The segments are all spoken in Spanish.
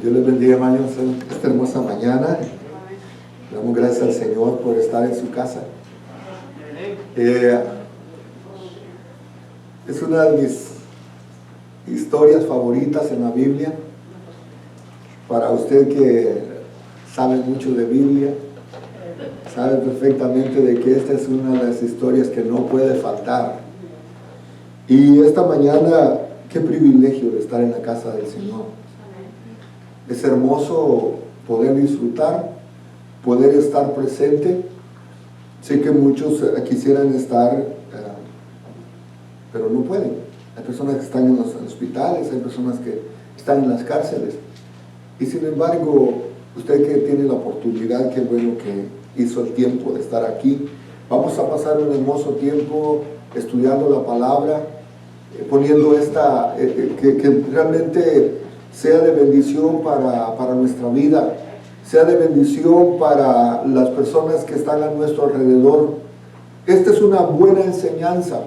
Dios les bendiga, hermanos, esta hermosa mañana. Le damos gracias al Señor por estar en su casa. Es una de mis historias favoritas en la Biblia. Para usted que sabe mucho de Biblia, sabe perfectamente de que esta es una de las historias que no puede faltar. Y esta mañana, qué privilegio de estar en la casa del Señor. Es hermoso poder disfrutar, poder estar presente. Sé que muchos quisieran estar, pero no pueden. Hay personas que están en los hospitales, hay personas que están en las cárceles. Y sin embargo, usted que tiene la oportunidad, qué bueno que hizo el tiempo de estar aquí. Vamos a pasar un hermoso tiempo estudiando la palabra, poniendo esta, que realmente sea de bendición para nuestra vida, sea de bendición para las personas que están a nuestro alrededor. Esta es una buena enseñanza.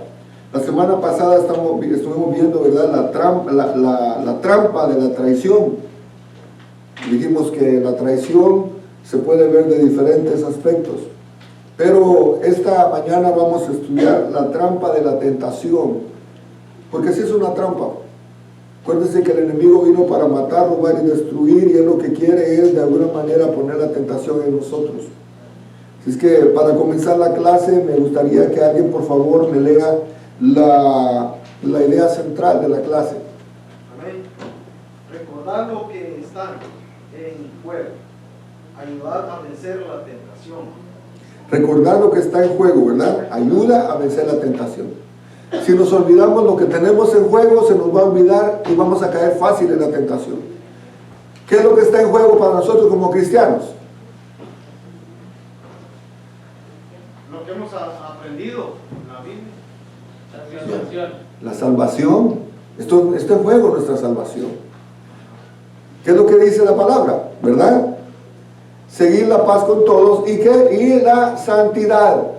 La semana pasada estuvimos viendo, ¿verdad?, la trampa de la traición. Dijimos que la traición se puede ver de diferentes aspectos, pero esta mañana vamos a estudiar la trampa de la tentación, porque sí es una trampa. Acuérdense que el enemigo vino para matar, robar y destruir, y él lo que quiere es de alguna manera poner la tentación en nosotros. Así es que para comenzar la clase me gustaría que alguien por favor me lea la idea central de la clase. Amén. Recordar lo que está en juego, ayudar a vencer la tentación. Recordar lo que está en juego, ¿verdad? Ayuda a vencer la tentación. Si nos olvidamos lo que tenemos en juego, se nos va a olvidar y vamos a caer fácil en la tentación. ¿Qué es lo que está en juego para nosotros como cristianos? Lo que hemos aprendido en la Biblia. La salvación. La salvación. Esto está en juego, nuestra salvación. ¿Qué es lo que dice la palabra? ¿Verdad? Seguir la paz con todos y la santidad.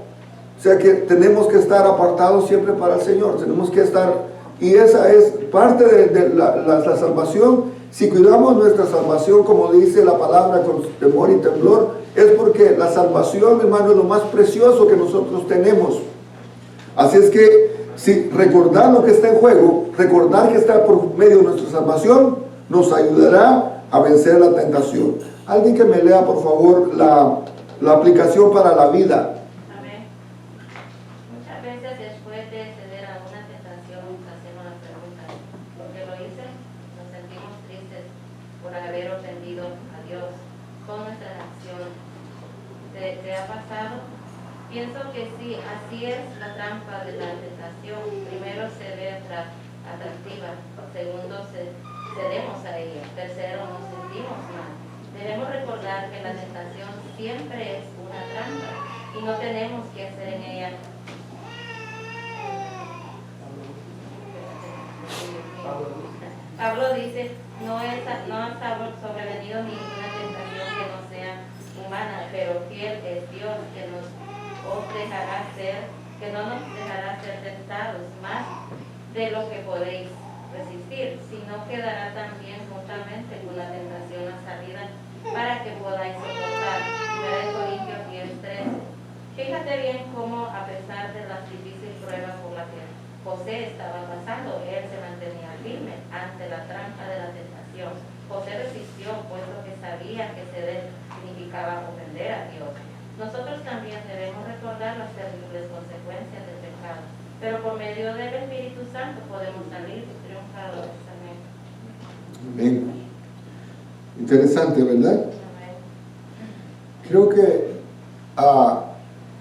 O sea que tenemos que estar apartados siempre para el Señor. Tenemos que estar, y esa es parte de la salvación. Si cuidamos nuestra salvación, como dice la palabra, con temor y temblor, es porque la salvación, hermano, es lo más precioso que nosotros tenemos. Así es que, si recordar lo que está en juego, recordar que está por medio de nuestra salvación, nos ayudará a vencer la tentación. Alguien que me lea, por favor, la aplicación para la vida. ¿Te ha pasado? Pienso que sí, así es la trampa de la tentación. Primero se ve atractiva, segundo cedemos a ella, tercero nos sentimos mal. Debemos recordar que la tentación siempre es una trampa y no tenemos que hacer en ella. Pablo dice, no ha sobrevenido ninguna tentación que no sea humana, pero fiel es Dios que no nos dejará ser tentados más de lo que podéis resistir, sino que dará también juntamente con la tentación la salida para que podáis soportar. 1 Corintios 10:13. Fíjate bien cómo, a pesar de las difíciles pruebas por las que José estaba pasando, él se mantenía firme ante la trampa de la tentación. José resistió, puesto que sabía que ceder significaba ofender a Dios. Nosotros también debemos recordar las terribles consecuencias del pecado, pero por medio del Espíritu Santo podemos salir triunfadores. Amén. Amén. Interesante, ¿verdad? Amén. Creo que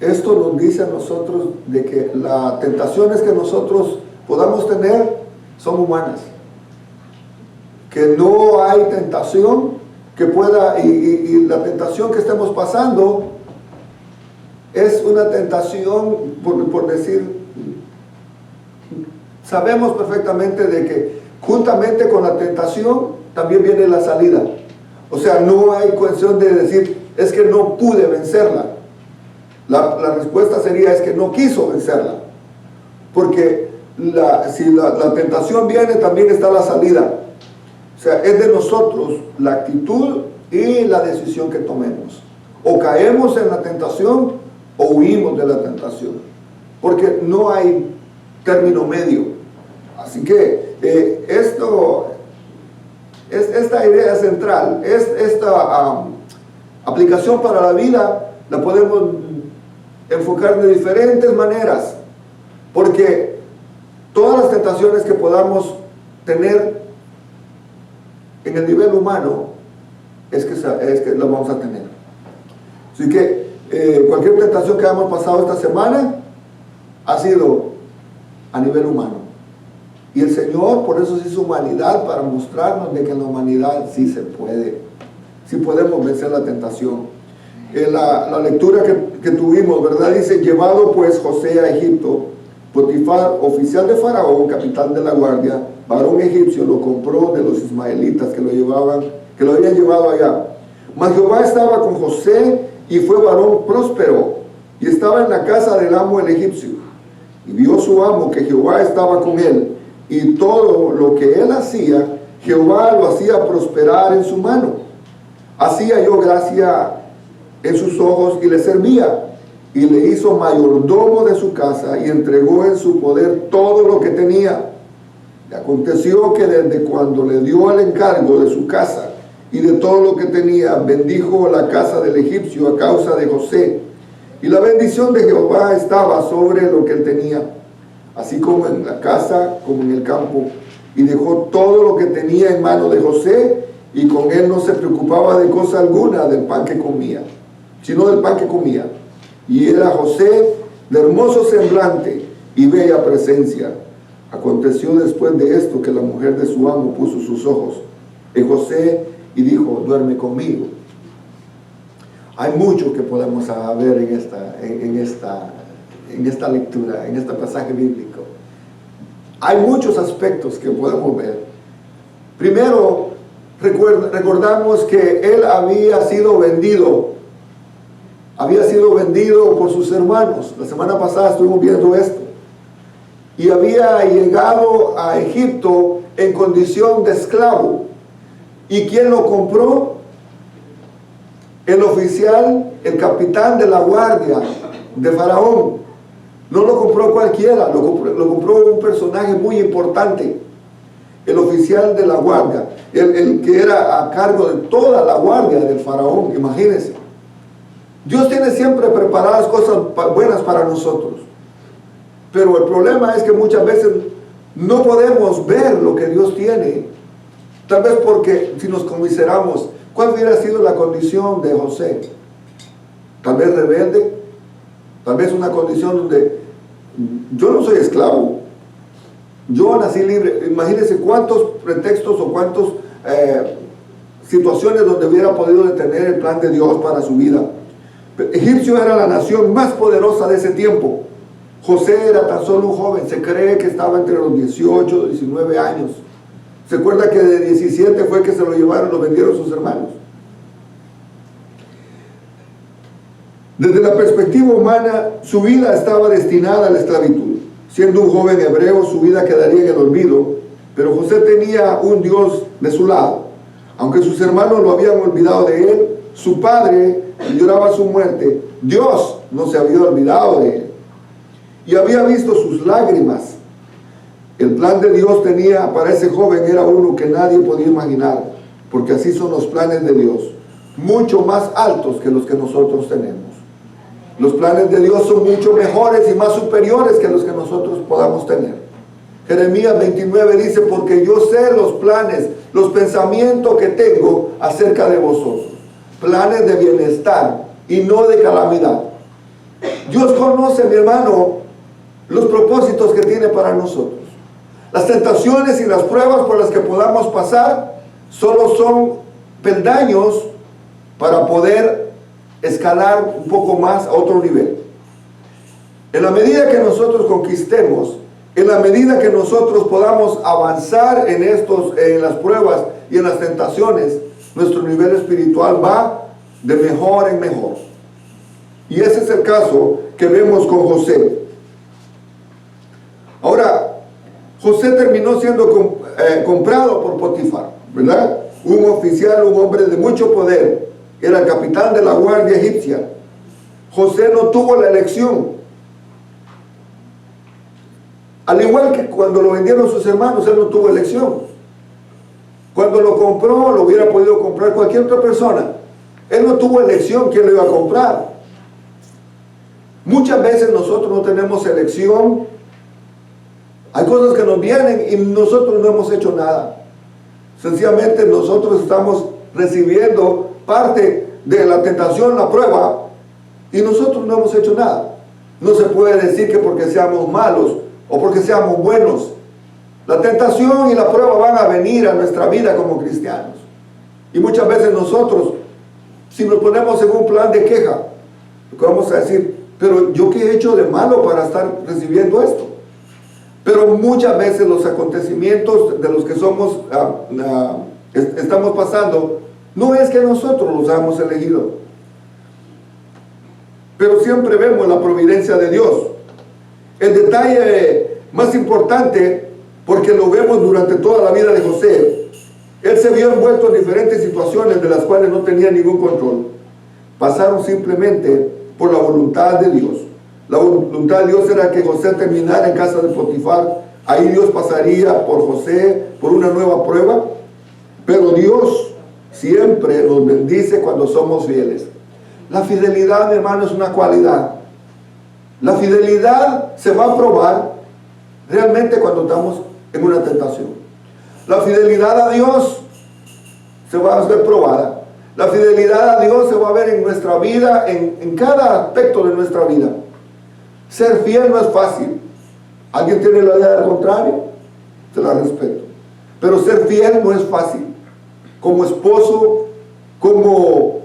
esto nos dice a nosotros de que las tentaciones que nosotros podamos tener son humanas. Que no hay tentación que pueda, y la tentación que estemos pasando es una tentación, por decir, sabemos perfectamente de que juntamente con la tentación también viene la salida. O sea, no hay cuestión de decir, es que no pude vencerla. La respuesta sería, es que no quiso vencerla. Porque si la tentación viene, también está la salida. O sea, es de nosotros la actitud y la decisión que tomemos. O caemos en la tentación o huimos de la tentación. Porque no hay término medio. Así que esta idea central, esta aplicación para la vida, la podemos enfocar de diferentes maneras. Porque todas las tentaciones que podamos tener en el nivel humano es que lo vamos a tener. Así que cualquier tentación que hayamos pasado esta semana ha sido a nivel humano. Y el Señor por eso se hizo humanidad, para mostrarnos de que en la humanidad sí se puede, sí podemos vencer la tentación. La lectura que tuvimos, ¿verdad? Dice: llevado pues José a Egipto, Potifar, oficial de Faraón, capitán de la guardia, varón egipcio, lo compró de los ismaelitas que lo habían llevado allá. Mas Jehová estaba con José, y fue varón próspero, y estaba en la casa del amo el egipcio. Y vio su amo que Jehová estaba con él, y todo lo que él hacía, Jehová lo hacía prosperar en su mano. Hacía yo gracia en sus ojos y le servía, y le hizo mayordomo de su casa, y entregó en su poder todo lo que tenía. Y aconteció que desde cuando le dio el encargo de su casa y de todo lo que tenía, bendijo la casa del egipcio a causa de José. Y la bendición de Jehová estaba sobre lo que él tenía, así como en la casa como en el campo. Y dejó todo lo que tenía en mano de José, y con él no se preocupaba de cosa alguna del pan que comía, sino del pan que comía. Y era José de hermoso semblante y bella presencia. Aconteció después de esto que la mujer de su amo puso sus ojos en José y dijo: duerme conmigo. Hay mucho que podemos ver en esta lectura, en este pasaje bíblico. Hay muchos aspectos que podemos ver. Primero, recordamos que él había sido vendido por sus hermanos. La semana pasada estuvimos viendo esto. Y había llegado a Egipto en condición de esclavo. ¿Y quién lo compró? El oficial, el capitán de la guardia de Faraón. No lo compró cualquiera, lo compró un personaje muy importante. El oficial de la guardia, el que era a cargo de toda la guardia del Faraón. Imagínense. Dios tiene siempre preparadas cosas buenas para nosotros. Pero el problema es que muchas veces no podemos ver lo que Dios tiene. Tal vez porque si nos consideramos, ¿cuál hubiera sido la condición de José? Tal vez rebelde, tal vez una condición donde yo no soy esclavo, yo nací libre. Imagínense cuántos pretextos o cuántas situaciones donde hubiera podido detener el plan de Dios para su vida. Egipcio era la nación más poderosa de ese tiempo. José era tan solo un joven, se cree que estaba entre los 18 y 19 años. Se acuerda que de 17 fue que se lo llevaron, lo vendieron sus hermanos. Desde la perspectiva humana, su vida estaba destinada a la esclavitud. Siendo un joven hebreo, su vida quedaría en el olvido, pero José tenía un Dios de su lado. Aunque sus hermanos lo habían olvidado de él, su padre lloraba su muerte, Dios no se había olvidado de él. Y había visto sus lágrimas. El plan de Dios tenía para ese joven era uno que nadie podía imaginar, porque así son los planes de Dios, mucho más altos que los que nosotros tenemos. Los planes de Dios son mucho mejores y más superiores que los que nosotros podamos tener. Jeremías 29 dice: porque yo sé los planes, los pensamientos que tengo acerca de vosotros, planes de bienestar y no de calamidad. Dios conoce, mi hermano, los propósitos que tiene para nosotros. Las tentaciones y las pruebas por las que podamos pasar solo son peldaños para poder escalar un poco más a otro nivel. En la medida que nosotros conquistemos, en la medida que nosotros podamos avanzar en las pruebas y en las tentaciones, nuestro nivel espiritual va de mejor en mejor. Y ese es el caso que vemos con José. Ahora, José terminó siendo comprado por Potifar. ¿verdad? Un oficial, un hombre de mucho poder, era el capitán de la guardia egipcia. José no tuvo la elección. Al igual que cuando lo vendieron sus hermanos, él no tuvo elección. Cuando lo compró, lo hubiera podido comprar cualquier otra persona. Él no tuvo elección quién lo iba a comprar. Muchas veces nosotros no tenemos elección. Hay cosas que nos vienen y nosotros no hemos hecho nada. Sencillamente nosotros estamos recibiendo parte de la tentación, la prueba, y nosotros no hemos hecho nada. No se puede decir que porque seamos malos o porque seamos buenos. La tentación y la prueba van a venir a nuestra vida como cristianos. Y muchas veces nosotros, si nos ponemos en un plan de queja, vamos a decir, pero ¿yo qué he hecho de malo para estar recibiendo esto? Pero muchas veces los acontecimientos de los que estamos pasando, no es que nosotros los hemos elegido. Pero siempre vemos la providencia de Dios. El detalle más importante, porque lo vemos durante toda la vida de José, él se vio envuelto en diferentes situaciones de las cuales no tenía ningún control. Pasaron simplemente por la voluntad de Dios. La voluntad de Dios era que José terminara en casa de Potifar. Ahí Dios pasaría por José, por una nueva prueba. Pero Dios siempre nos bendice cuando somos fieles. La fidelidad, mi hermano, es una cualidad. La fidelidad se va a probar realmente cuando estamos en una tentación. La fidelidad a Dios se va a ver probada. La fidelidad a Dios se va a ver en nuestra vida, en cada aspecto de nuestra vida. Ser fiel no es fácil. ¿Alguien tiene la idea del contrario? Se la respeto. Pero ser fiel no es fácil. Como esposo, como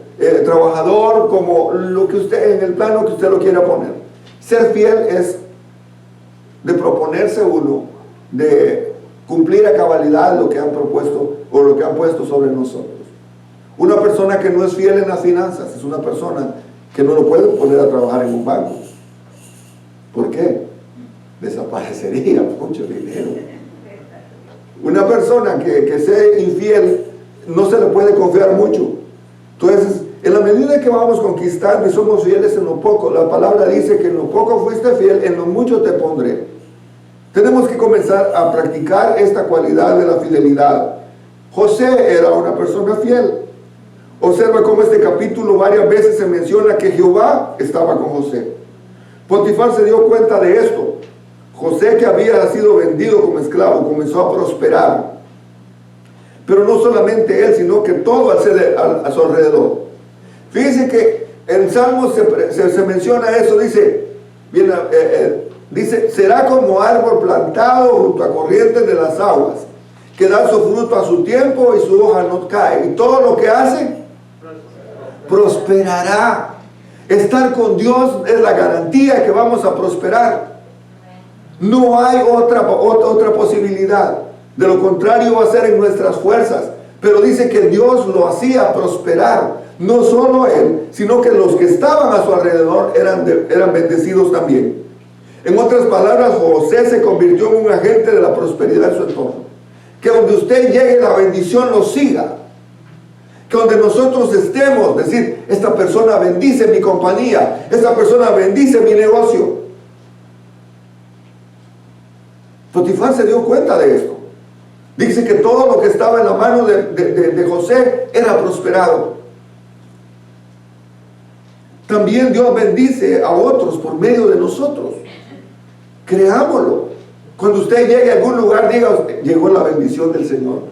trabajador, como lo que usted, en el plano que usted lo quiera poner. Ser fiel es de proponerse uno, de cumplir a cabalidad lo que han propuesto o lo que han puesto sobre nosotros. Una persona que no es fiel en las finanzas es una persona que no lo puede poner a trabajar en un banco. ¿Por qué? Desaparecería mucho dinero. Una persona que sea infiel no se le puede confiar mucho. Entonces, en la medida que vamos conquistando y somos fieles en lo poco, la palabra dice que en lo poco fuiste fiel, en lo mucho te pondré. Tenemos que comenzar a practicar esta cualidad de la fidelidad. José era una persona fiel. Observa cómo este capítulo varias veces se menciona que Jehová estaba con José. Potifar se dio cuenta de esto. José, que había sido vendido como esclavo, comenzó a prosperar. Pero no solamente él, sino que todo a su alrededor. Fíjense que en Salmos se menciona eso, dice, será como árbol plantado junto a corrientes de las aguas, que da su fruto a su tiempo y su hoja no cae. Y todo lo que hace, prosperará. Estar con Dios es la garantía que vamos a prosperar. No hay otra posibilidad. De lo contrario va a ser en nuestras fuerzas. Pero dice que Dios lo hacía prosperar. No solo él, sino que los que estaban a su alrededor eran bendecidos también. En otras palabras, José se convirtió en un agente de la prosperidad en su entorno. Que donde usted llegue, la bendición lo siga. Que donde nosotros estemos, decir, esta persona bendice mi compañía, esta persona bendice mi negocio. Potifar se dio cuenta de esto. Dice que todo lo que estaba en la mano de José era prosperado. También Dios bendice a otros por medio de nosotros. Creámoslo. Cuando usted llegue a algún lugar, diga, llegó la bendición del Señor.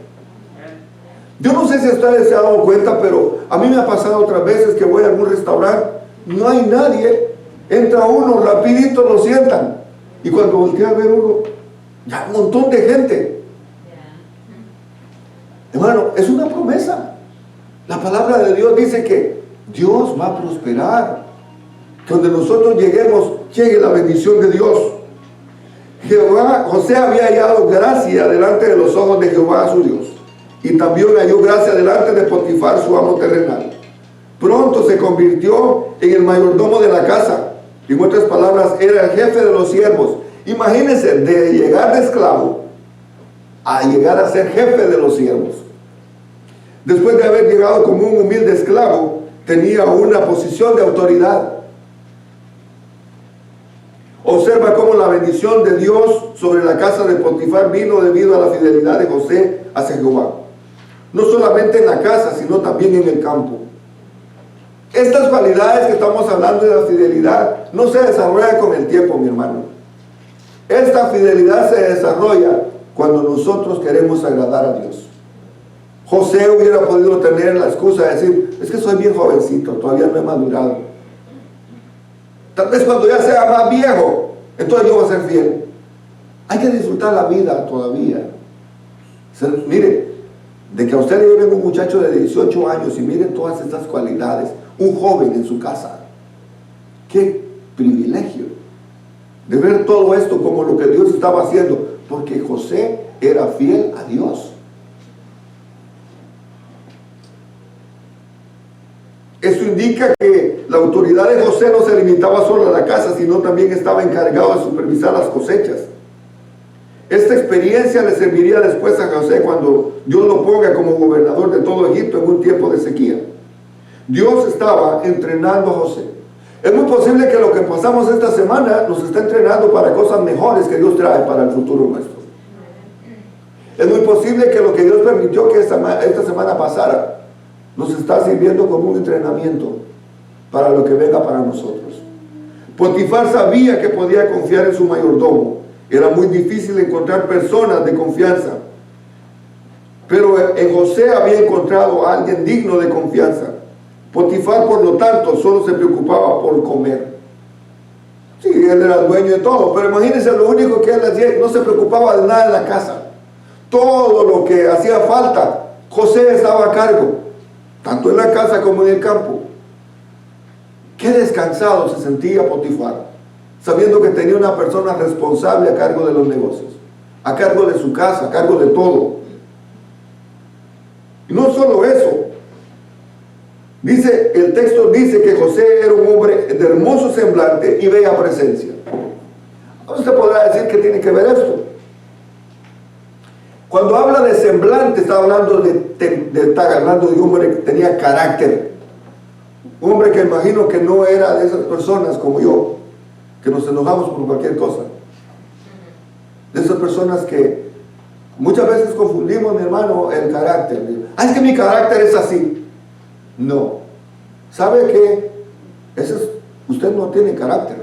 Yo no sé si ustedes se han dado cuenta, pero a mí me ha pasado otras veces que voy a algún restaurante, no hay nadie, entra uno, rapidito lo sientan. Y cuando voltea a ver uno, ya un montón de gente. Hermano, es una promesa. La palabra de Dios dice que Dios va a prosperar. Que donde nosotros lleguemos, llegue la bendición de Dios. José había hallado gracia delante de los ojos de Jehová su Dios. Y también halló gracia delante de Potifar, su amo terrenal. Pronto se convirtió en el mayordomo de la casa. En otras palabras, era el jefe de los siervos. Imagínense, de llegar de esclavo a llegar a ser jefe de los siervos. Después de haber llegado como un humilde esclavo, tenía una posición de autoridad. Observa cómo la bendición de Dios sobre la casa de Potifar vino debido a la fidelidad de José hacia Jehová. No solamente en la casa, sino también en el campo. Estas cualidades que estamos hablando de la fidelidad no se desarrollan con el tiempo, mi hermano. Esta fidelidad se desarrolla cuando nosotros queremos agradar a Dios. José hubiera podido tener la excusa de decir, es que soy bien jovencito, todavía no he madurado. Tal vez cuando ya sea más viejo, entonces yo voy a ser fiel. Hay que disfrutar la vida todavía. Mire, de que a usted le lleven un muchacho de 18 años y miren todas estas cualidades, un joven en su casa. Qué privilegio de ver todo esto como lo que Dios estaba haciendo, porque José era fiel a Dios. Eso indica que la autoridad de José no se limitaba solo a la casa, sino también estaba encargado de supervisar las cosechas. Esta experiencia le serviría después a José cuando Dios lo ponga como gobernador de todo Egipto en un tiempo de sequía. Dios estaba entrenando a José. Es muy posible que lo que pasamos esta semana nos está entrenando para cosas mejores que Dios trae para el futuro nuestro. Es muy posible que lo que Dios permitió que esta semana pasara nos está sirviendo como un entrenamiento para lo que venga para nosotros. Potifar sabía que podía confiar en su mayordomo. Era muy difícil encontrar personas de confianza, pero en José había encontrado a alguien digno de confianza. Potifar, por lo tanto, solo se preocupaba por comer. Sí, él era el dueño de todo, pero imagínense lo único que él hacía, no se preocupaba de nada en la casa. Todo lo que hacía falta, José estaba a cargo, tanto en la casa como en el campo. Qué descansado se sentía Potifar, sabiendo que tenía una persona responsable a cargo de los negocios, a cargo de su casa, a cargo de todo. Y no solo eso, el texto dice que José era un hombre de hermoso semblante y bella presencia. Usted podrá decir que tiene que ver esto. Cuando habla de semblante, está hablando de un hombre que tenía carácter. Un hombre que imagino que no era de esas personas como yo, que nos enojamos por cualquier cosa. De esas personas que muchas veces confundimos, mi hermano, el carácter. Es que mi carácter es así. No. ¿Sabe qué? Usted no tiene carácter.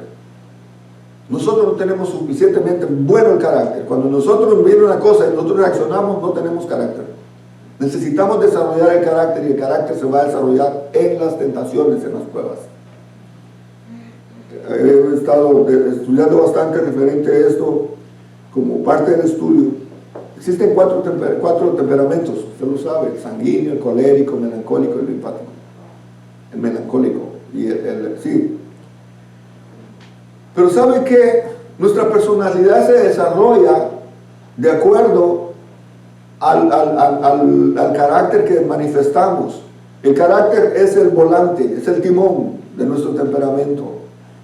Nosotros no tenemos suficientemente bueno el carácter. Cuando nosotros viene una cosa y nosotros reaccionamos, no tenemos carácter. Necesitamos desarrollar el carácter, y el carácter se va a desarrollar en las tentaciones, en las pruebas. He estado estudiando bastante referente a esto como parte del estudio. Existen cuatro temperamentos, usted lo sabe: el sanguíneo, el colérico, el melancólico y el linfático. El melancólico y sí. Pero ¿sabe qué? Nuestra personalidad se desarrolla de acuerdo al carácter que manifestamos. El carácter es el volante, es el timón de nuestro temperamento.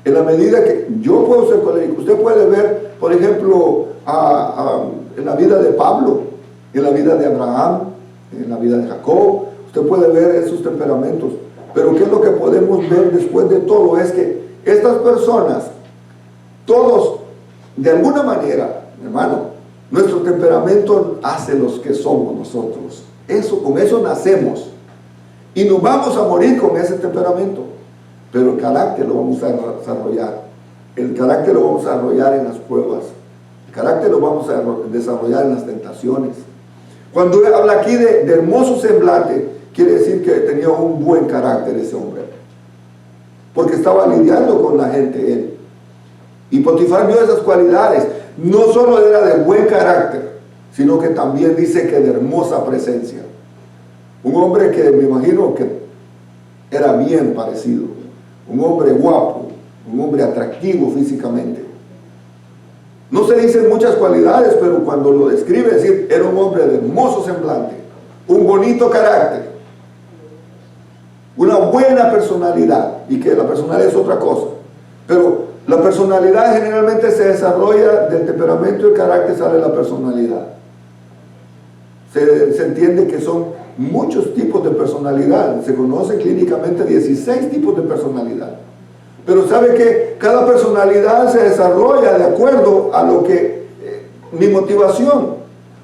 En la medida que yo puedo ser colérico, usted puede ver, por ejemplo, en la vida de Pablo, en la vida de Abraham, en la vida de Jacob, usted puede ver esos temperamentos. Pero ¿qué es lo que podemos ver después de todo? Es que estas personas, todos, de alguna manera, hermano, nuestro temperamento hace los que somos nosotros. Con eso nacemos. Y nos vamos a morir con ese temperamento. Pero el carácter lo vamos a desarrollar. El carácter lo vamos a desarrollar en las pruebas. El carácter lo vamos a desarrollar en las tentaciones. Cuando habla aquí de hermoso semblante, quiere decir que tenía un buen carácter ese hombre. Porque estaba lidiando con la gente él. Y Potifar vio esas cualidades. No solo era de buen carácter, sino que también dice que de hermosa presencia. Un hombre que me imagino que era bien parecido. Un hombre guapo, un hombre atractivo físicamente. No se dicen muchas cualidades, pero cuando lo describe, es decir, era un hombre de hermoso semblante, un bonito carácter, una buena personalidad, y que la personalidad es otra cosa. Pero la personalidad generalmente se desarrolla del temperamento y el carácter sale de la personalidad. Se entiende que son muchos tipos de personalidad. Se conocen clínicamente 16 tipos de personalidad. Pero sabe que cada personalidad se desarrolla de acuerdo a lo que mi motivación.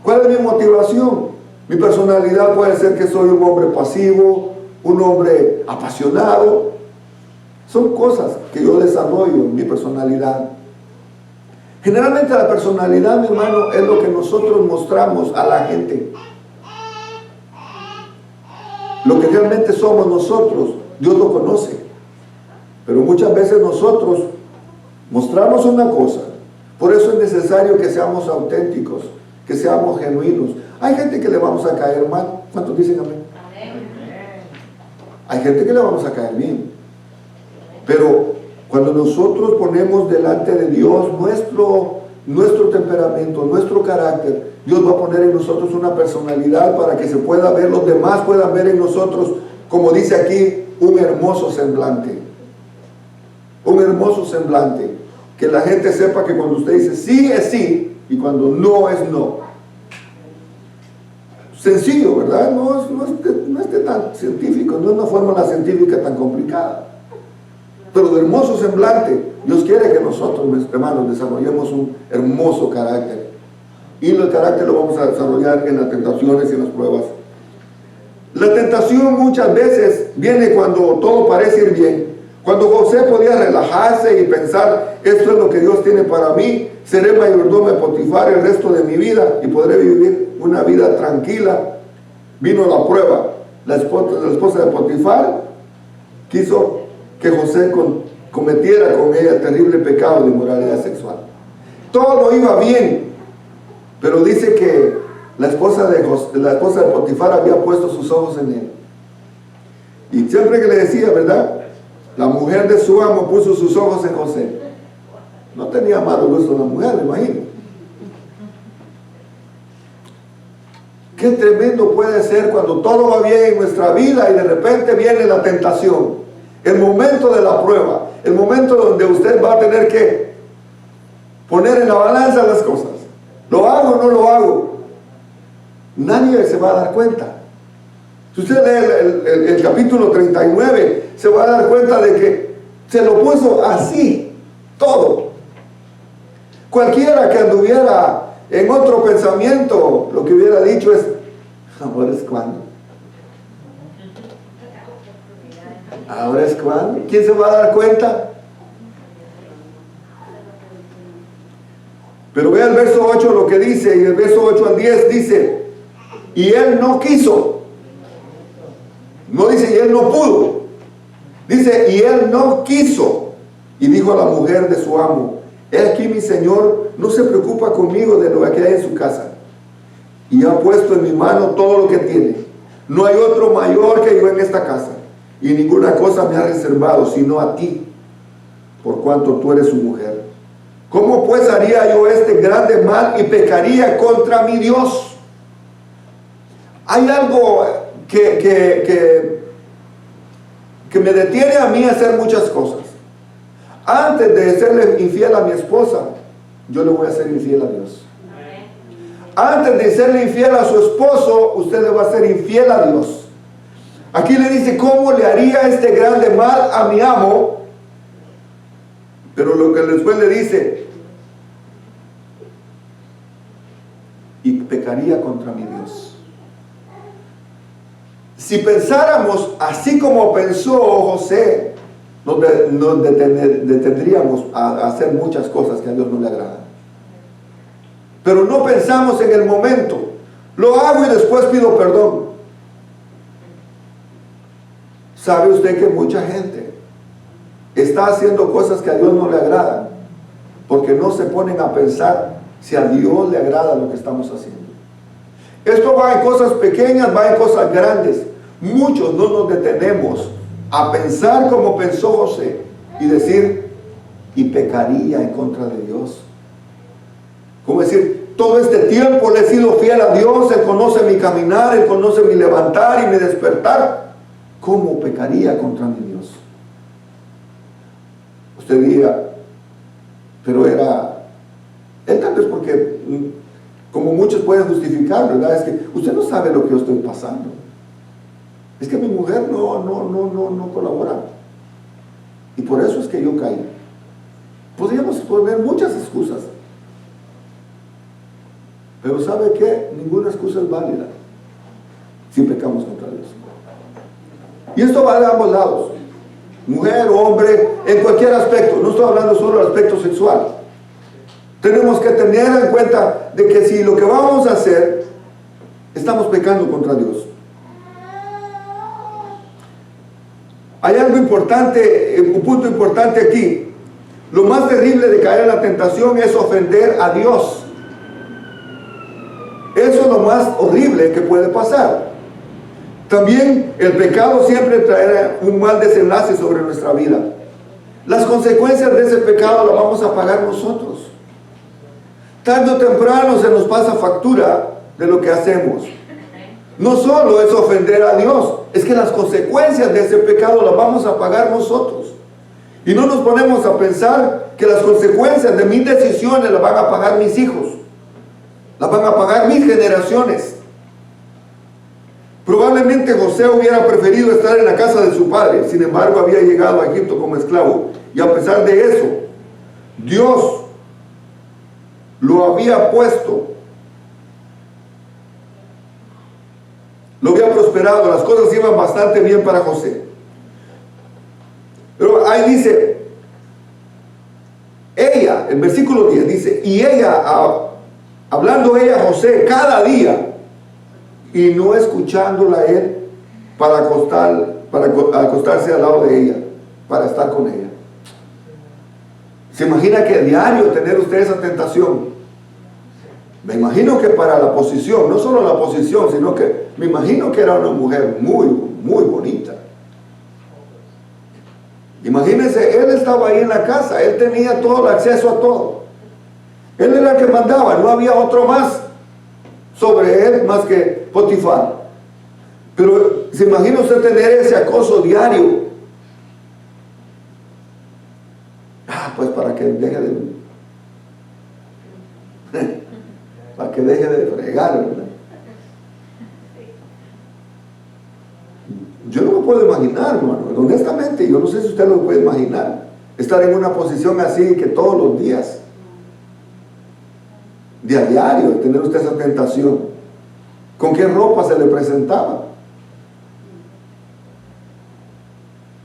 ¿Cuál es mi motivación? Mi personalidad puede ser que soy un hombre pasivo, un hombre apasionado. Son cosas que yo desarrollo en mi personalidad. Generalmente la personalidad, mi hermano, es lo que nosotros mostramos a la gente. Lo que realmente somos nosotros, Dios lo conoce. Pero muchas veces nosotros mostramos una cosa. Por eso es necesario que seamos auténticos, que seamos genuinos. Hay gente que le vamos a caer mal. ¿Cuántos dicen amén? Hay gente que le vamos a caer bien. Pero cuando nosotros ponemos delante de Dios nuestro temperamento, nuestro carácter, Dios va a poner en nosotros una personalidad para que se pueda ver, los demás puedan ver en nosotros, como dice aquí, un hermoso semblante. Un hermoso semblante. Que la gente sepa que cuando usted dice sí es sí y cuando no es no. Sencillo, ¿verdad? No es tan científico, no es una fórmula científica tan complicada. Pero de hermoso semblante, Dios quiere que nosotros, mis hermanos, desarrollemos un hermoso carácter. Y el carácter lo vamos a desarrollar en las tentaciones y en las pruebas. La tentación muchas veces viene cuando todo parece ir bien. Cuando José podía relajarse y pensar, esto es lo que Dios tiene para mí, seré mayordomo de Potifar el resto de mi vida y podré vivir una vida tranquila. Vino la prueba. La esposa de Potifar quiso que José cometiera con ella terrible pecado de inmoralidad sexual. Todo iba bien, pero dice que la esposa de Potifar había puesto sus ojos en él. Y siempre que le decía, ¿verdad? La mujer de su amo puso sus ojos en José. No tenía malo gusto la mujer, me imagino. Qué tremendo puede ser cuando todo va bien en nuestra vida y de repente viene la tentación. El momento de la prueba. El momento donde usted va a tener que poner en la balanza las cosas. ¿Lo hago o no lo hago? Nadie se va a dar cuenta. Si usted lee el capítulo 39, se va a dar cuenta de que se lo puso así, todo. Cualquiera que anduviera en otro pensamiento, lo que hubiera dicho es, ahora es cuando. Ahora es cuando. ¿Quién se va a dar cuenta? Pero vea el verso 8 lo que dice, y el verso 8 al 10 dice, y él no quiso. No dice, y él no pudo. Dice, y él no quiso. Y dijo a la mujer de su amo, he aquí mi señor no se preocupa conmigo de lo que hay en su casa. Y ha puesto en mi mano todo lo que tiene. No hay otro mayor que yo en esta casa. Y ninguna cosa me ha reservado, sino a ti, por cuanto tú eres su mujer. ¿Cómo pues haría yo este grande mal y pecaría contra mi Dios? Hay algo que me detiene a mí a hacer muchas cosas. Antes de serle infiel a mi esposa, yo le voy a ser infiel a Dios. Antes de serle infiel a su esposo, usted le va a ser infiel a Dios. Aquí le dice, ¿cómo le haría este grande mal a mi amo? Pero lo que después le dice, y pecaría contra mi Dios. Si pensáramos así como pensó José, nos detendríamos a hacer muchas cosas que a Dios no le agradan. Pero no pensamos en el momento. Lo hago y después pido perdón. ¿Sabe usted que mucha gente está haciendo cosas que a Dios no le agradan? Porque no se ponen a pensar si a Dios le agrada lo que estamos haciendo. Esto va en cosas pequeñas, va en cosas grandes. Muchos no nos detenemos a pensar como pensó José y decir, y pecaría en contra de Dios. Como decir, todo este tiempo le he sido fiel a Dios, Él conoce mi caminar, Él conoce mi levantar y mi despertar. ¿Cómo pecaría contra mi Dios? Usted diría, pero era, él tal vez porque, como muchos pueden justificar, ¿verdad? Es que usted no sabe lo que yo estoy pasando. Es que mi mujer no colabora. Y por eso es que yo caí. Podríamos poner muchas excusas. Pero ¿sabe qué? Ninguna excusa es válida si pecamos contra Dios. Y esto va de ambos lados. Mujer, hombre, en cualquier aspecto. No estoy hablando solo del aspecto sexual. Tenemos que tener en cuenta de que si lo que vamos a hacer, estamos pecando contra Dios. Hay algo importante, un punto importante aquí. Lo más terrible de caer en la tentación es ofender a Dios. Eso es lo más horrible que puede pasar. También el pecado siempre traerá un mal desenlace sobre nuestra vida. Las consecuencias de ese pecado las vamos a pagar nosotros. Tarde o temprano se nos pasa factura de lo que hacemos. No solo es ofender a Dios, es que las consecuencias de ese pecado las vamos a pagar nosotros. Y no nos ponemos a pensar que las consecuencias de mis decisiones las van a pagar mis hijos, las van a pagar mis generaciones. Probablemente José hubiera preferido estar en la casa de su padre, sin embargo había llegado a Egipto como esclavo. Y a pesar de eso, Dios lo había puesto, lo había prosperado, las cosas iban bastante bien para José. Pero ahí dice, ella, el versículo 10 dice, y ella, hablando ella a José cada día, y no escuchándola a él para acostarse al lado de ella, para estar con ella. ¿Se imagina que a diario tener usted esa tentación? Me imagino que para la posición, no solo la posición, sino que me imagino que era una mujer muy, muy bonita. Imagínense, él estaba ahí en la casa, él tenía todo el acceso a todo. Él era el que mandaba, no había otro más sobre él más que Potifar. Pero ¿se imagina usted tener ese acoso diario? Pues para que deje de fregar, ¿verdad? Yo no me puedo imaginar, hermano, honestamente, yo no sé si usted lo puede imaginar, estar en una posición así que todos los días, de a diario, tener usted esa tentación. ¿Con qué ropa se le presentaba?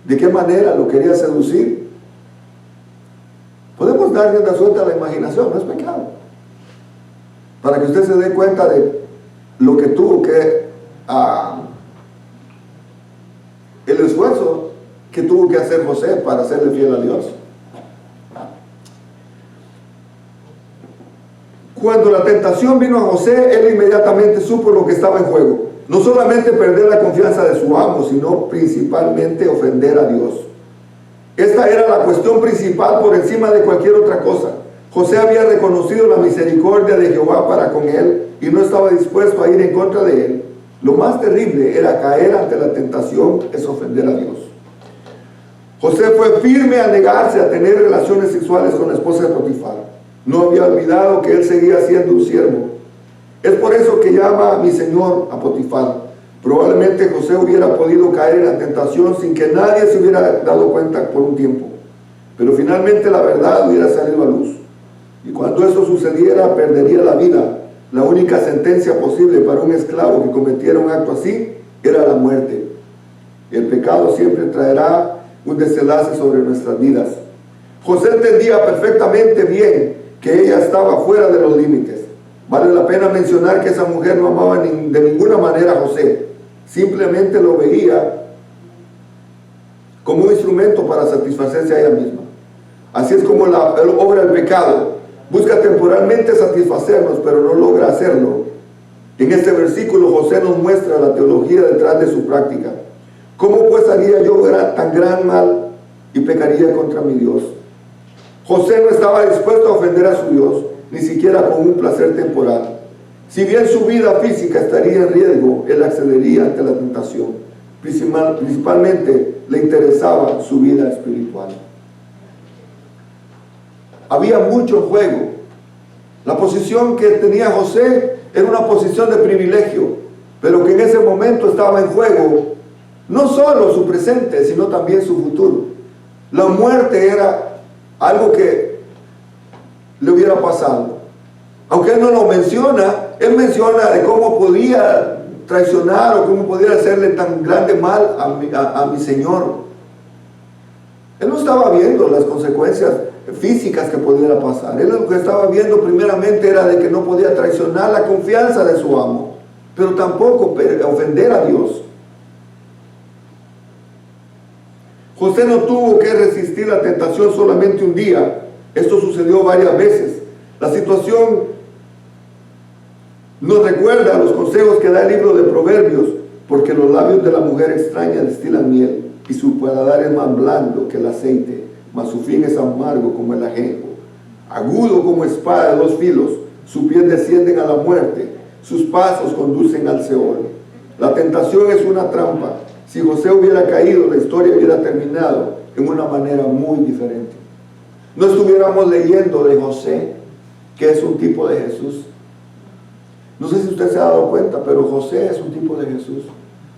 ¿De qué manera lo quería seducir? Podemos dar rienda suelta a la imaginación, no es pecado. Para que usted se dé cuenta de lo que tuvo que, el esfuerzo que tuvo que hacer José para serle fiel a Dios. Cuando la tentación vino a José, él inmediatamente supo lo que estaba en juego. No solamente perder la confianza de su amo, sino principalmente ofender a Dios. Esta era la cuestión principal por encima de cualquier otra cosa. José había reconocido la misericordia de Jehová para con él y no estaba dispuesto a ir en contra de él. Lo más terrible era caer ante la tentación, es ofender a Dios. José fue firme al negarse a tener relaciones sexuales con la esposa de Potifar. No había olvidado que él seguía siendo un siervo. Es por eso que llama a mi señor a Potifar. Probablemente José hubiera podido caer en la tentación sin que nadie se hubiera dado cuenta por un tiempo. Pero finalmente la verdad hubiera salido a luz. Y cuando eso sucediera, perdería la vida. La única sentencia posible para un esclavo que cometiera un acto así era la muerte. El pecado siempre traerá un desenlace sobre nuestras vidas. José entendía perfectamente bien que ella estaba fuera de los límites. Vale la pena mencionar que esa mujer no amaba de ninguna manera a José. Simplemente lo veía como un instrumento para satisfacerse a ella misma. Así es como obra el pecado. Busca temporalmente satisfacernos, pero no logra hacerlo. En este versículo José nos muestra la teología detrás de su práctica. ¿Cómo pues haría yo tan gran mal y pecaría contra mi Dios? José no estaba dispuesto a ofender a su Dios, ni siquiera con un placer temporal. Si bien su vida física estaría en riesgo, él accedería ante la tentación. Principalmente le interesaba su vida espiritual. Había mucho en juego. La posición que tenía José era una posición de privilegio, pero que en ese momento estaba en juego No solo su presente, sino también su futuro. La muerte era algo que le hubiera pasado. Aunque él no lo menciona, él menciona de cómo podía traicionar o cómo podía hacerle tan grande mal a mi Señor. Él no estaba viendo las consecuencias físicas que pudiera pasar. Él lo que estaba viendo primeramente era de que no podía traicionar la confianza de su amo, pero tampoco ofender a Dios. José no tuvo que resistir la tentación solamente un día. Esto sucedió varias veces. La situación nos recuerda los consejos que da el libro de Proverbios, porque los labios de la mujer extraña destilan miel, y su paladar es más blando que el aceite, mas su fin es amargo como el ajenjo. Agudo como espada de dos filos, sus pies descienden a la muerte, sus pasos conducen al Seol. La tentación es una trampa. Si José hubiera caído, la historia hubiera terminado en una manera muy diferente. No estuviéramos leyendo de José, que es un tipo de Jesús. No sé si usted se ha dado cuenta, pero José es un tipo de Jesús.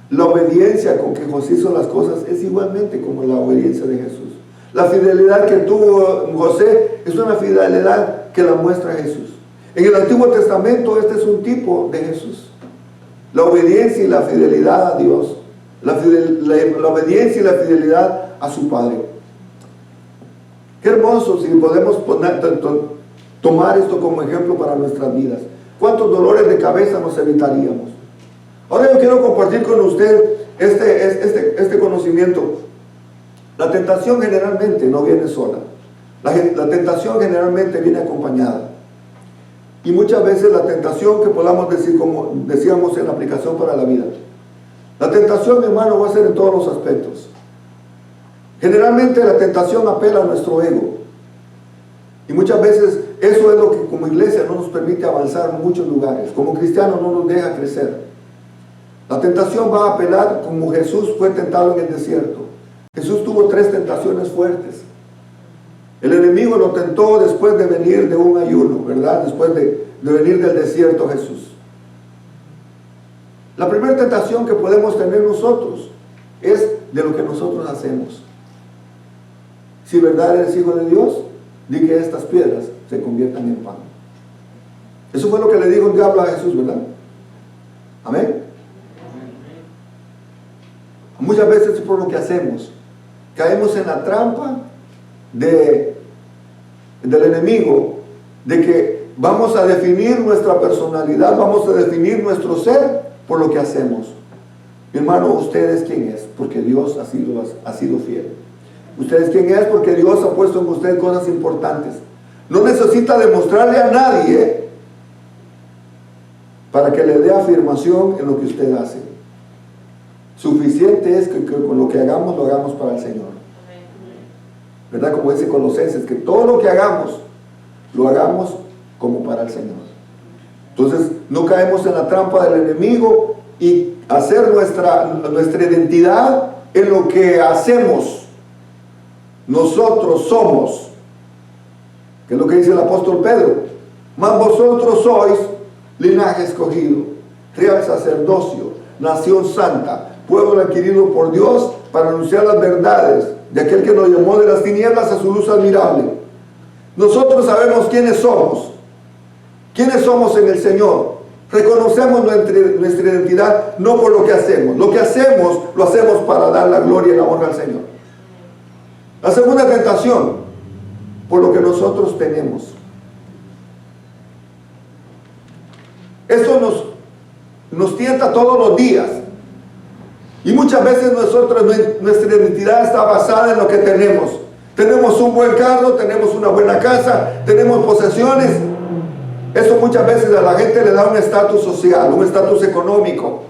La obediencia con que José hizo las cosas es igualmente como la obediencia de Jesús. La fidelidad que tuvo José es una fidelidad que la muestra Jesús. En el Antiguo Testamento este es un tipo de Jesús. La obediencia y la fidelidad a Dios. La obediencia y la fidelidad a su Padre. Qué hermoso si podemos tomar esto como ejemplo para nuestras vidas. ¿Cuántos dolores de cabeza nos evitaríamos? Ahora yo quiero compartir con usted este conocimiento. La tentación generalmente no viene sola. La tentación generalmente viene acompañada. Y muchas veces la tentación, que podamos decir, como decíamos en la aplicación para la vida, la tentación, mi hermano, va a ser en todos los aspectos. Generalmente la tentación apela a nuestro ego. Y muchas veces eso es lo que como iglesia no nos permite avanzar en muchos lugares. Como cristianos no nos deja crecer. La tentación va a apelar como Jesús fue tentado en el desierto. Jesús tuvo 3 tentaciones fuertes. El enemigo lo tentó después de venir de un ayuno, ¿verdad? Después de venir del desierto Jesús. La primera tentación que podemos tener nosotros es de lo que nosotros hacemos. Si verdad eres hijo de Dios, di que estas piedras se conviertan en pan. Eso fue lo que le dijo el diablo a Jesús, ¿verdad? Amén. Muchas veces es por lo que hacemos. Caemos en la trampa del enemigo, de que vamos a definir nuestra personalidad, vamos a definir nuestro ser por lo que hacemos. Mi hermano, usted es quien es, porque Dios ha sido fiel. Usted es quien es porque Dios ha puesto en usted cosas importantes. No necesita demostrarle a nadie para que le dé afirmación en lo que usted hace. Suficiente es que con lo que hagamos, lo hagamos para el Señor. ¿Verdad? Como dice Colosenses, que todo lo que hagamos, lo hagamos como para el Señor. Entonces, no caemos en la trampa del enemigo y hacer nuestra identidad en lo que hacemos. Nosotros somos, que es lo que dice el apóstol Pedro, mas vosotros sois linaje escogido, real sacerdocio, nación santa, pueblo adquirido por Dios para anunciar las verdades de aquel que nos llamó de las tinieblas a su luz admirable. Nosotros sabemos quiénes somos en el Señor. Reconocemos nuestra identidad no por lo que hacemos. Lo que hacemos, lo hacemos para dar la gloria y la honra al Señor. La segunda tentación, por lo que nosotros tenemos. Esto nos tienta todos los días. Y muchas veces nuestra identidad está basada en lo que tenemos. Tenemos un buen carro, tenemos una buena casa, tenemos posesiones. Eso muchas veces a la gente le da un estatus social, un estatus económico.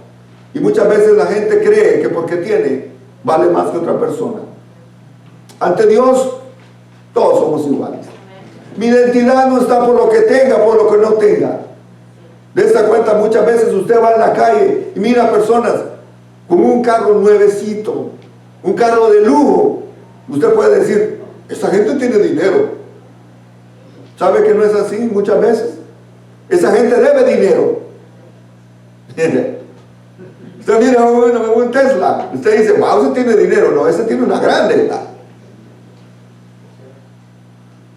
Y muchas veces la gente cree que porque tiene, vale más que otra persona. Ante Dios, todos somos iguales. Mi identidad no está por lo que tenga, por lo que no tenga. De esta cuenta, muchas veces usted va en la calle y mira a personas con un carro nuevecito, un carro de lujo. Usted puede decir, esa gente tiene dinero. ¿Sabe que no es así muchas veces? Esa gente debe dinero. Usted mira, bueno, me voy en Tesla. Usted dice, wow, ese tiene dinero. No, ese tiene una gran deuda.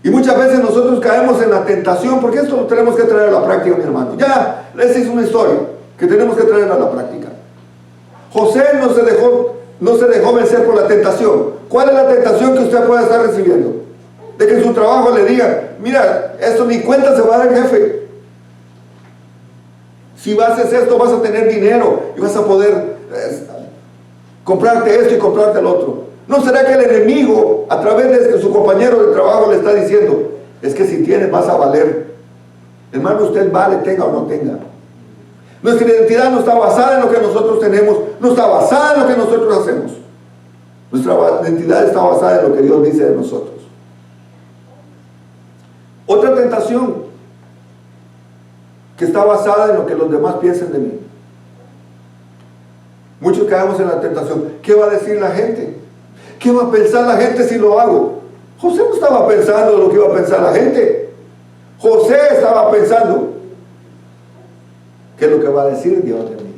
Y muchas veces nosotros caemos en la tentación, porque esto lo tenemos que traer a la práctica, mi hermano. Ya, esa es una historia que tenemos que traer a la práctica. José no se dejó vencer por la tentación. ¿Cuál es la tentación que usted puede estar recibiendo? De que en su trabajo le digan, mira, esto ni cuenta se va a dar el jefe. Si haces esto vas a tener dinero y vas a poder comprarte esto y comprarte el otro. ¿No será que el enemigo, a través de que su compañero de trabajo le está diciendo, es que si tienes vas a valer? Hermano, usted vale, tenga o no tenga. Nuestra identidad no está basada en lo que nosotros tenemos, no está basada en lo que nosotros hacemos. Nuestra identidad está basada en lo que Dios dice de nosotros. Otra tentación que está basada en lo que los demás piensen de mí. Muchos caemos en la tentación. ¿Qué va a decir la gente? ¿Qué va a pensar la gente si lo hago? José no estaba pensando en lo que iba a pensar la gente. José estaba pensando, ¿qué es lo que va a decir Dios de mí?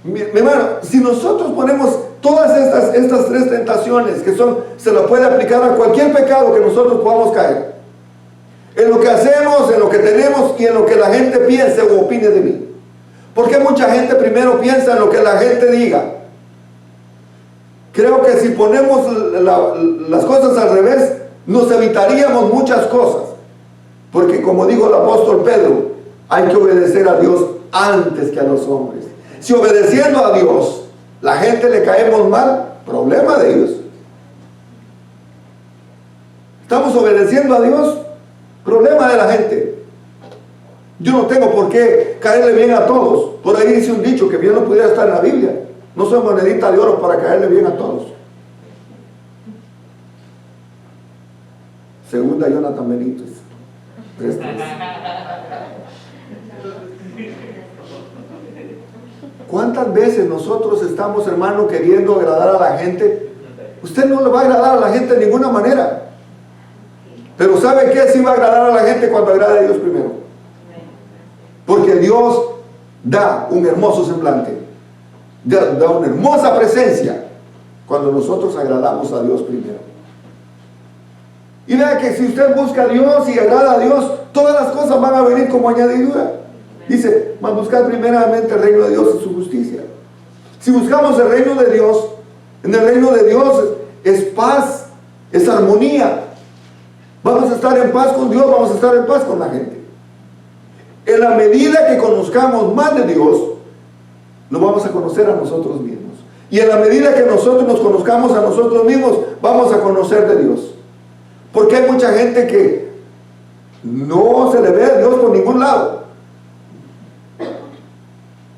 Mi hermano, si nosotros ponemos todas estas tres tentaciones, que son, se lo puede aplicar a cualquier pecado que nosotros podamos caer, en lo que hacemos, en lo que tenemos y en lo que la gente piense o opine de mí. Porque mucha gente primero piensa en lo que la gente diga. Creo que si ponemos las cosas al revés, nos evitaríamos muchas cosas. Porque como dijo el apóstol Pedro, hay que obedecer a Dios antes que a los hombres. Si obedeciendo a Dios, la gente le caemos mal, problema de ellos. Estamos obedeciendo a Dios, problema de la gente. Yo no tengo por qué caerle bien a todos. Por ahí dice un dicho que bien no pudiera estar en la Biblia. No soy monedita de oro para caerle bien a todos. Segunda Jonathan Benítez. 3:3. ¿Cuántas veces nosotros estamos, hermano, queriendo agradar a la gente? Usted no le va a agradar a la gente de ninguna manera. Pero ¿sabe qué? Sí va a agradar a la gente cuando agrade a Dios primero. Porque Dios da un hermoso semblante, da una hermosa presencia cuando nosotros agradamos a Dios primero. Y vea que si usted busca a Dios y agrada a Dios, todas las cosas van a venir como añadidura. Dice, mas buscar primeramente el reino de Dios y su justicia. Si buscamos el reino de Dios, en el reino de Dios es paz, es armonía. Vamos a estar en paz con Dios, vamos a estar en paz con la gente. En la medida que conozcamos más de Dios, lo vamos a conocer a nosotros mismos. Y en la medida que nosotros nos conozcamos a nosotros mismos, vamos a conocer de Dios. Porque hay mucha gente que no se le ve a Dios por ningún lado.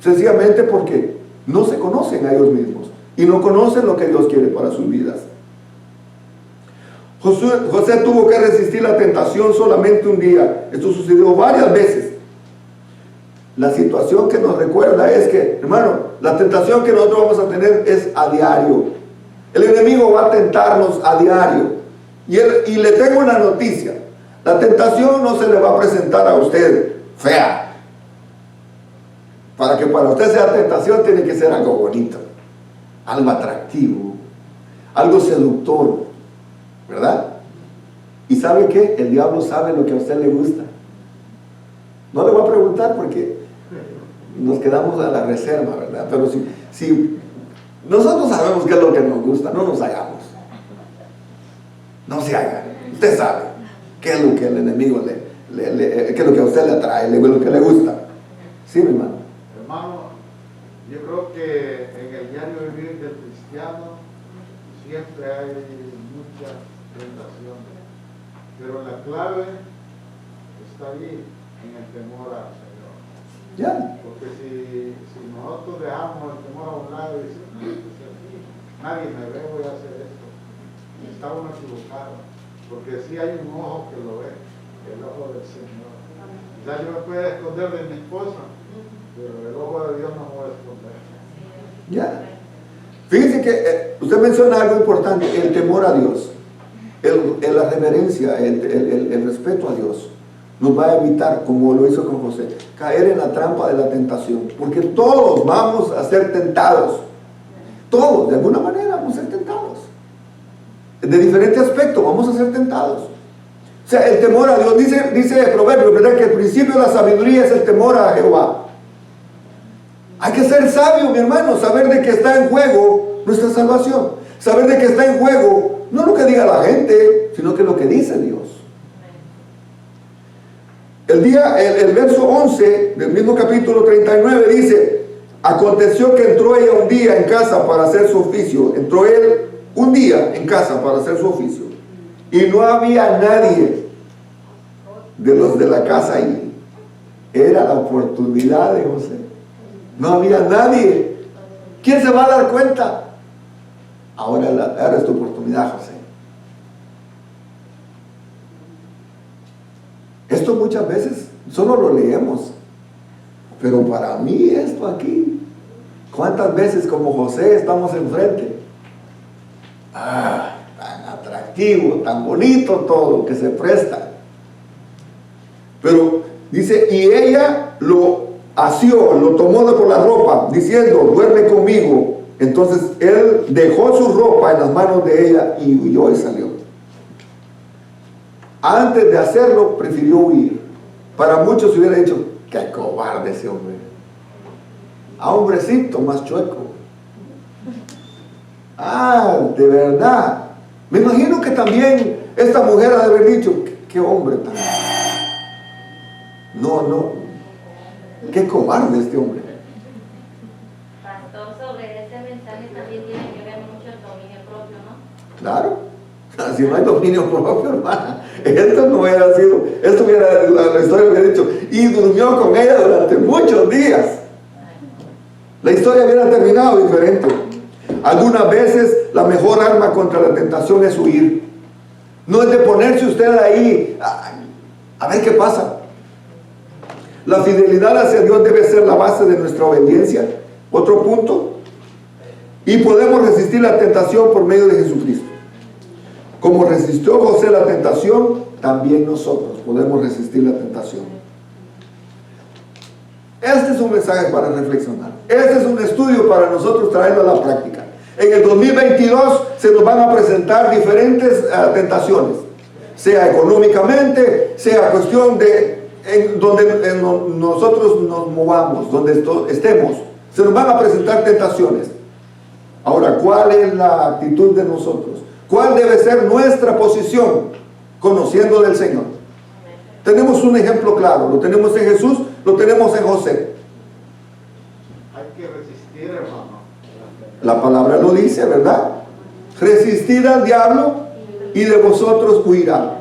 Sencillamente porque no se conocen a ellos mismos y no conocen lo que Dios quiere para sus vidas. José tuvo que resistir la tentación solamente un día. Esto sucedió varias veces. La situación que nos recuerda es que, hermano, la tentación que nosotros vamos a tener es a diario. El enemigo va a tentarnos a diario. Y le tengo una noticia. La tentación no se le va a presentar a usted fea. Para que para usted sea tentación tiene que ser algo bonito, algo atractivo, algo seductor, ¿verdad? ¿Y sabe qué? El diablo sabe lo que a usted le gusta. No le voy a preguntar porque nos quedamos a la reserva, ¿verdad? Pero si nosotros sabemos qué es lo que nos gusta, no nos hagamos. No se hagan. Usted sabe qué es lo que el enemigo qué es lo que a usted le atrae, lo que le gusta. Sí, mi hermano. Hermano, yo creo que en el diario vivir del cristiano siempre hay muchas tentaciones, pero la clave está allí, en el temor al Señor. Ya. Porque si nosotros dejamos el temor a un lado y decimos, no, pues aquí nadie me ve, voy a hacer esto, está uno equivocado, porque sí hay un ojo que lo ve, el ojo del Señor. Quizás yo me pueda esconder de mi esposa, pero el ojo de Dios no me va a esconder. Ya. Fíjense que usted menciona algo importante, el temor a Dios, la reverencia, el respeto a Dios. nos va a evitar, como lo hizo con José, caer en la trampa de la tentación. Porque todos vamos a ser tentados. Todos, de alguna manera, vamos a ser tentados. De diferente aspecto, vamos a ser tentados. O sea, el temor a Dios, dice el proverbio, ¿verdad? Que el principio de la sabiduría es el temor a Jehová. Hay que ser sabio, mi hermano, saber de que está en juego nuestra salvación. Saber de que está en juego, no lo que diga la gente, sino que lo que dice Dios. El verso 11 del mismo capítulo 39 dice: aconteció que entró ella un día en casa para hacer su oficio. Entró él un día en casa para hacer su oficio. Y no había nadie de los de la casa ahí. Era la oportunidad de José. No había nadie. ¿Quién se va a dar cuenta? Ahora es tu oportunidad, José. Esto muchas veces solo lo leemos, pero para mí esto aquí, ¿cuántas veces como José estamos enfrente? Tan atractivo, tan bonito todo que se presta. Pero dice, y ella lo asió, lo tomó de por la ropa, diciendo, duerme conmigo. Entonces él dejó su ropa en las manos de ella y huyó y salió. Antes de hacerlo, prefirió huir. Para muchos se hubiera dicho, qué cobarde ese hombre. A hombrecito más chueco. De verdad. Me imagino que también esta mujer ha de haber dicho, qué hombre tan... No. Qué cobarde este hombre. Pastor, sobre ese mensaje también tiene que ver mucho el dominio propio, ¿no? Claro. Si no hay dominio propio, hermana, esto hubiera, la historia hubiera dicho, y durmió con ella durante muchos días. La historia hubiera terminado diferente. Algunas veces la mejor arma contra la tentación es huir. No es de ponerse usted ahí a ver qué pasa. La fidelidad hacia Dios debe ser la base de nuestra obediencia. Otro punto. Y podemos resistir la tentación por medio de Jesucristo. Como resistió José la tentación, también nosotros podemos resistir la tentación. Este es un mensaje para reflexionar. Este es un estudio para nosotros traerlo a la práctica. En el 2022 se nos van a presentar diferentes tentaciones. Sea económicamente, sea cuestión de donde nosotros nos movamos, donde estemos. Se nos van a presentar tentaciones. Ahora, ¿cuál es la actitud de nosotros? ¿Cuál debe ser nuestra posición conociendo del Señor? Tenemos un ejemplo claro, lo tenemos en Jesús, lo tenemos en José. Hay que resistir, hermano. La palabra lo dice, ¿verdad? Resistid al diablo y de vosotros huirá.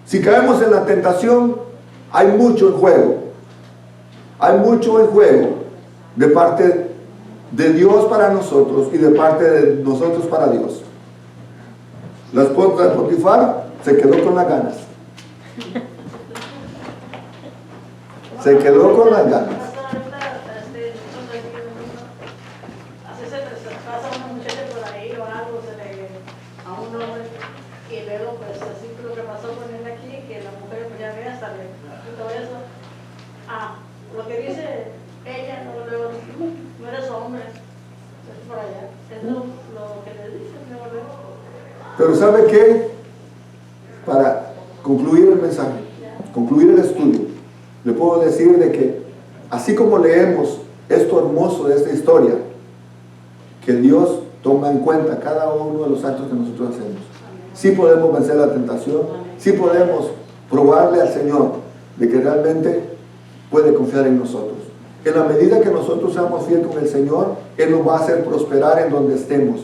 Si caemos en la tentación, hay mucho en juego. Hay mucho en juego de parte de Dios para nosotros y de parte de nosotros para Dios. La esposa de Potifar se quedó con las ganas. Se quedó con las ganas. Pasa una muchacha por ahí o algo, se le a un hombre y luego pues así lo que pasó con él aquí, que la mujer pues ya ve hasta y todo eso. Lo que dice ella, luego no eres hombre, es por allá, es lo que le dicen, luego. Pero ¿sabe qué? Para concluir el mensaje, concluir el estudio, le puedo decir de que así como leemos esto hermoso de esta historia, que Dios toma en cuenta cada uno de los actos que nosotros hacemos. Sí podemos vencer la tentación, sí podemos probarle al Señor de que realmente puede confiar en nosotros. En la medida que nosotros seamos fieles con el Señor, Él nos va a hacer prosperar en donde estemos.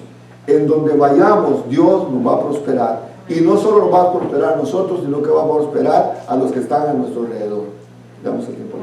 En donde vayamos, Dios nos va a prosperar. Y no solo nos va a prosperar a nosotros, sino que va a prosperar a los que están a nuestro alrededor. Damos el tiempo.